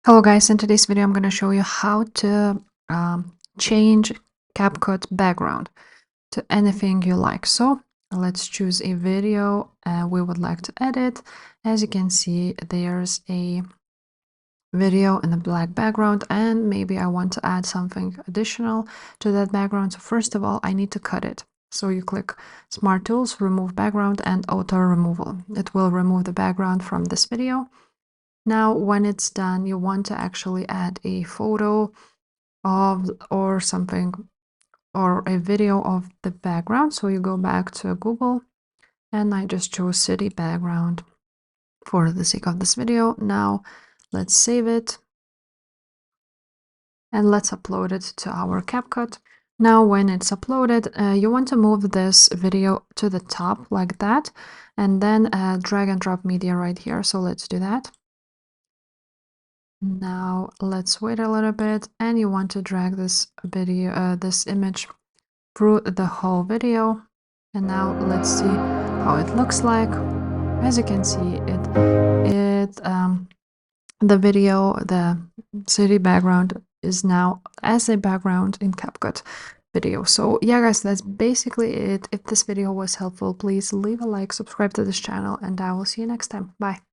Hello guys, in today's video I'm going to show you how to change Capcut background to anything you like. So let's choose a video we would like to edit. As you can see, there's a video in a black background, and maybe I want to add something additional to that background. So first of all, I need to cut it. So you click Smart Tools, Remove Background, and Auto Removal. It will remove the background from this video. Now, when it's done, you want to actually add a photo of or something or a video of the background. So you go back to Google and I just chose city background for the sake of this video. Now let's save it and let's upload it to our Capcut. Now when it's uploaded, you want to move this video to the top like that, and then drag and drop media right here. So let's do that. Now let's wait a little bit, and you want to drag this video, this image through the whole video. And now let's see how it looks like. As you can see, the video, the city background is now as a background in Capcut video. So yeah guys, that's basically it. If this video was helpful, please leave a like, subscribe to this channel, and I will see you next time. Bye.